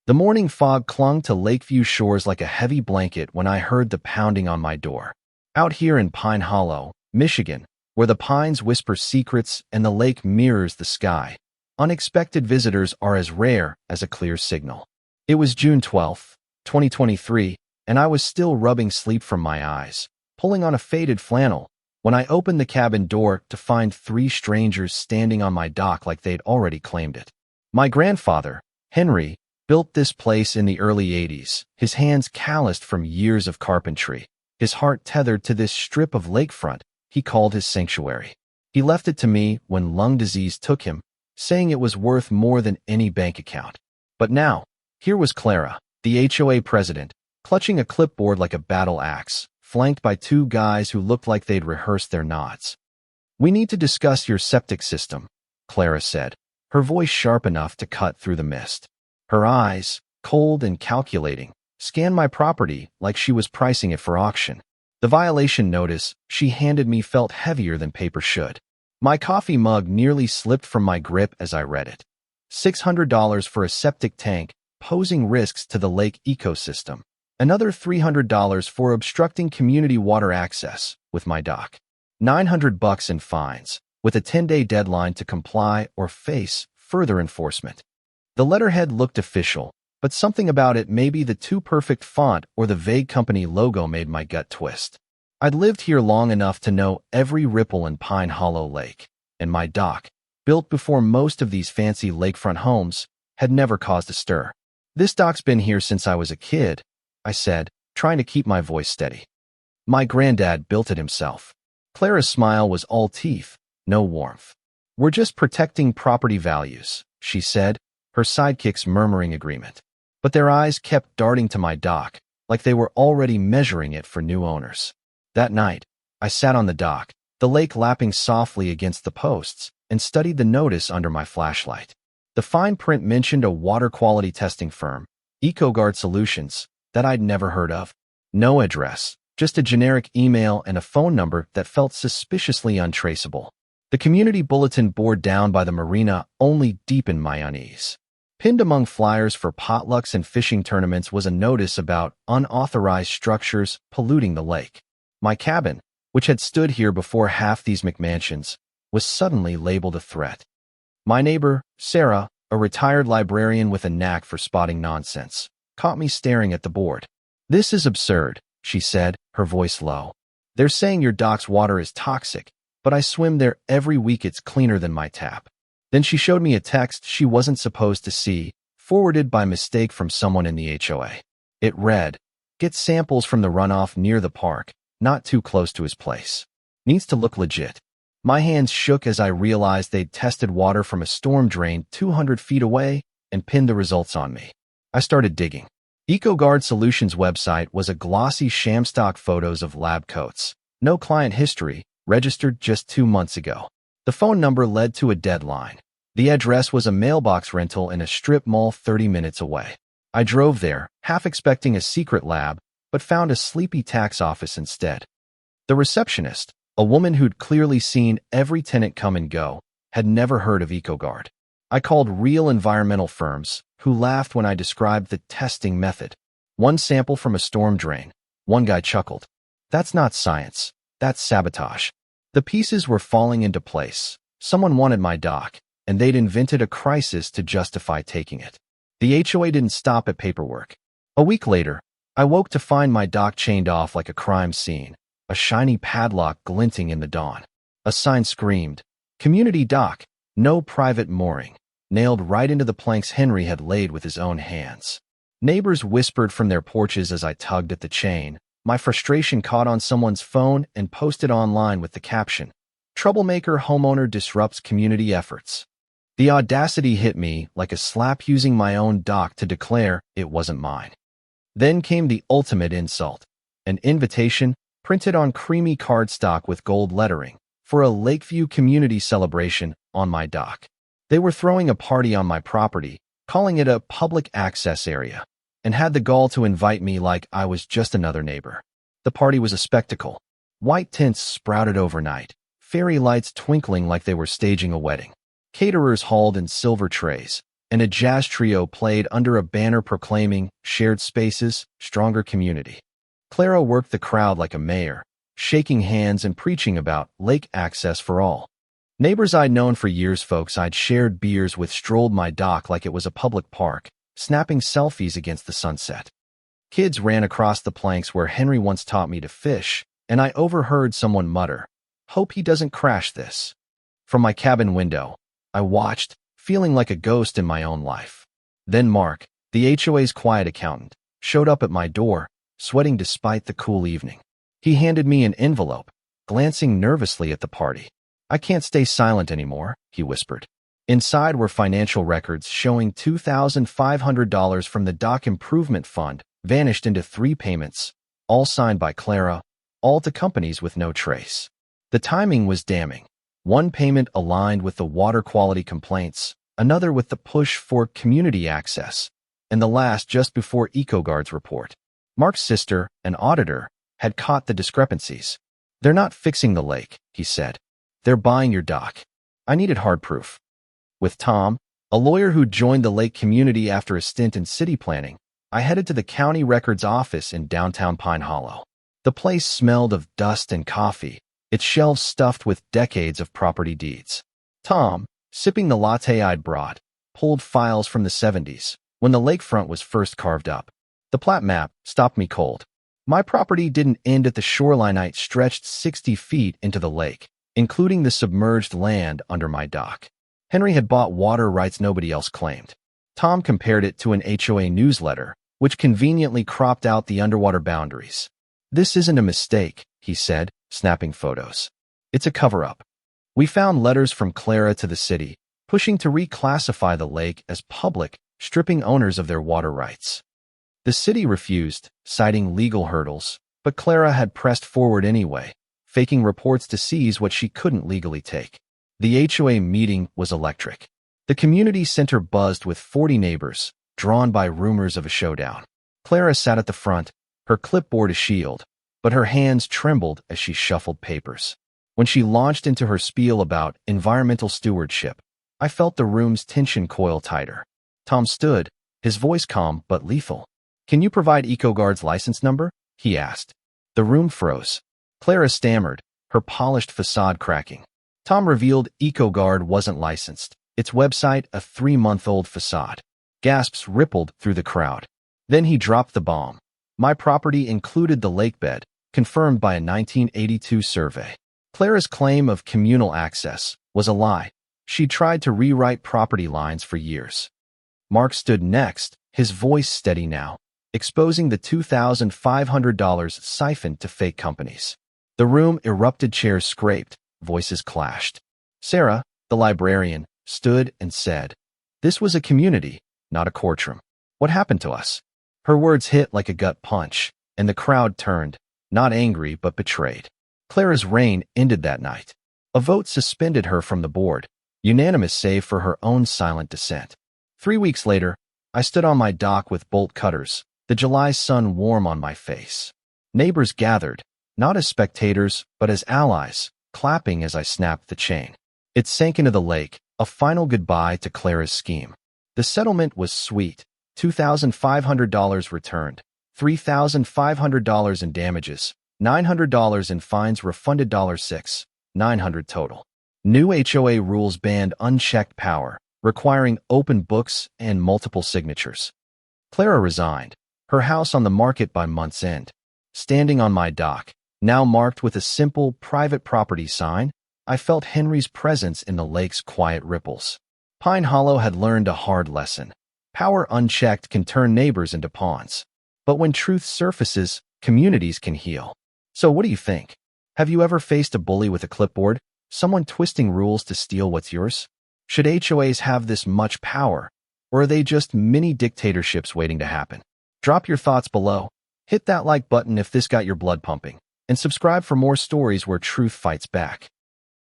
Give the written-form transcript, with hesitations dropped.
The morning fog clung to Lakeview shores like a heavy blanket when I heard the pounding on my door. Out here in Pine Hollow, Michigan, where the pines whisper secrets and the lake mirrors the sky, unexpected visitors are as rare as a clear signal. It was June 12th, 2023, and I was still rubbing sleep from my eyes, pulling on a faded flannel, when I opened the cabin door to find three strangers standing on my dock like they'd already claimed it. My grandfather, Henry, built this place in the early 80s, his hands calloused from years of carpentry, his heart tethered to this strip of lakefront he called his sanctuary. He left it to me when lung disease took him, saying it was worth more than any bank account. But now, here was Clara, the HOA president, clutching a clipboard like a battle axe, flanked by two guys who looked like they'd rehearsed their nods. "We need to discuss your septic system," Clara said, her voice sharp enough to cut through the mist. Her eyes, cold and calculating, scanned my property like she was pricing it for auction. The violation notice she handed me felt heavier than paper should. My coffee mug nearly slipped from my grip as I read it. $600 for a septic tank, posing risks to the lake ecosystem. Another $300 for obstructing community water access with my dock. $900 in fines, with a 10-day deadline to comply or face further enforcement. The letterhead looked official, but something about it, maybe the too perfect font or the vague company logo, made my gut twist. I'd lived here long enough to know every ripple in Pine Hollow Lake, and my dock, built before most of these fancy lakefront homes, had never caused a stir. "This dock's been here since I was a kid," I said, trying to keep my voice steady. "My granddad built it himself." Clara's smile was all teeth, no warmth. "We're just protecting property values," she said, her sidekicks murmuring agreement. But their eyes kept darting to my dock, like they were already measuring it for new owners. That night, I sat on the dock, the lake lapping softly against the posts, and studied the notice under my flashlight. The fine print mentioned a water quality testing firm, EcoGuard Solutions, that I'd never heard of. No address, just a generic email and a phone number that felt suspiciously untraceable. The community bulletin board down by the marina only deepened my unease. Pinned among flyers for potlucks and fishing tournaments was a notice about unauthorized structures polluting the lake. My cabin, which had stood here before half these McMansions, was suddenly labeled a threat. My neighbor, Sarah, a retired librarian with a knack for spotting nonsense, caught me staring at the board. "This is absurd," she said, her voice low. "They're saying your dock's water is toxic, but I swim there every week. It's cleaner than my tap." Then she showed me a text she wasn't supposed to see, forwarded by mistake from someone in the HOA. It read, "Get samples from the runoff near the park, not too close to his place. Needs to look legit." My hands shook as I realized they'd tested water from a storm drain 200 feet away and pinned the results on me. I started digging. EcoGuard Solutions' website was a glossy shamstock photos of lab coats. No client history, registered just 2 months ago. The phone number led to a deadline. The address was a mailbox rental in a strip mall 30 minutes away. I drove there, half expecting a secret lab, but found a sleepy tax office instead. The receptionist, a woman who'd clearly seen every tenant come and go, had never heard of EcoGuard. I called real environmental firms, who laughed when I described the testing method. "One sample from a storm drain." One guy chuckled. "That's not science. That's sabotage." The pieces were falling into place. Someone wanted my dock, and they'd invented a crisis to justify taking it. The HOA didn't stop at paperwork. A week later, I woke to find my dock chained off like a crime scene, a shiny padlock glinting in the dawn. A sign screamed, "Community dock, no private mooring," nailed right into the planks Henry had laid with his own hands. Neighbors whispered from their porches as I tugged at the chain. My frustration caught on someone's phone and posted online with the caption, "Troublemaker homeowner disrupts community efforts." The audacity hit me like a slap, using my own dock to declare it wasn't mine. Then came the ultimate insult, an invitation printed on creamy cardstock with gold lettering for a Lakeview community celebration on my dock. They were throwing a party on my property, calling it a public access area, and had the gall to invite me like I was just another neighbor. The party was a spectacle. White tents sprouted overnight, fairy lights twinkling like they were staging a wedding. Caterers hauled in silver trays, and a jazz trio played under a banner proclaiming shared spaces, stronger community. Clara worked the crowd like a mayor, shaking hands and preaching about lake access for all. Neighbors I'd known for years, folks I'd shared beers with, strolled my dock like it was a public park, snapping selfies against the sunset. Kids ran across the planks where Henry once taught me to fish, and I overheard someone mutter, "Hope he doesn't crash this." From my cabin window, I watched, feeling like a ghost in my own life. Then Mark, the HOA's quiet accountant, showed up at my door, sweating despite the cool evening. He handed me an envelope, glancing nervously at the party. "I can't stay silent anymore," he whispered. Inside were financial records showing $2,500 from the dock improvement fund vanished into 3 payments, all signed by Clara, all to companies with no trace. The timing was damning. One payment aligned with the water quality complaints, another with the push for community access, and the last just before EcoGuard's report. Mark's sister, an auditor, had caught the discrepancies. "They're not fixing the lake," he said. "They're buying your dock." I needed hard proof. With Tom, a lawyer who joined the lake community after a stint in city planning, I headed to the county records office in downtown Pine Hollow. The place smelled of dust and coffee, its shelves stuffed with decades of property deeds. Tom, sipping the latte I'd brought, pulled files from the 70s, when the lakefront was first carved up. The plat map stopped me cold. My property didn't end at the shoreline, it stretched 60 feet into the lake, including the submerged land under my dock. Henry had bought water rights nobody else claimed. Tom compared it to an HOA newsletter, which conveniently cropped out the underwater boundaries. "This isn't a mistake," he said, snapping photos. "It's a cover-up." We found letters from Clara to the city, pushing to reclassify the lake as public, stripping owners of their water rights. The city refused, citing legal hurdles, but Clara had pressed forward anyway, faking reports to seize what she couldn't legally take. The HOA meeting was electric. The community center buzzed with 40 neighbors, drawn by rumors of a showdown. Clara sat at the front, her clipboard a shield, but her hands trembled as she shuffled papers. When she launched into her spiel about environmental stewardship, I felt the room's tension coil tighter. Tom stood, his voice calm but lethal. "Can you provide EcoGuard's license number?" he asked. The room froze. Clara stammered, her polished facade cracking. Tom revealed EcoGuard wasn't licensed, its website a 3-month-old facade. Gasps rippled through the crowd. Then he dropped the bomb. My property included the lakebed, confirmed by a 1982 survey. Clara's claim of communal access was a lie. She'd tried to rewrite property lines for years. Mark stood next, his voice steady now, exposing the $2,500 siphoned to fake companies. The room erupted, chairs scraped, voices clashed. Sarah, the librarian, stood and said, "This was a community, not a courtroom. What happened to us?" Her words hit like a gut punch, and the crowd turned, not angry but betrayed. Clara's reign ended that night. A vote suspended her from the board, unanimous save for her own silent dissent. 3 weeks later, I stood on my dock with bolt cutters, the July sun warm on my face. Neighbors gathered, not as spectators, but as allies, clapping as I snapped the chain. It sank into the lake, a final goodbye to Clara's scheme. The settlement was sweet, $2,500 returned, $3,500 in damages, $900 in fines refunded, $6,900 total. New HOA rules banned unchecked power, requiring open books and multiple signatures. Clara resigned, her house on the market by month's end. Standing on my dock, now marked with a simple private property sign, I felt Henry's presence in the lake's quiet ripples. Pine Hollow had learned a hard lesson. Power unchecked can turn neighbors into pawns. But when truth surfaces, communities can heal. So what do you think? Have you ever faced a bully with a clipboard? Someone twisting rules to steal what's yours? Should HOAs have this much power, or are they just mini dictatorships waiting to happen? Drop your thoughts below. Hit that like button if this got your blood pumping, and subscribe for more stories where truth fights back.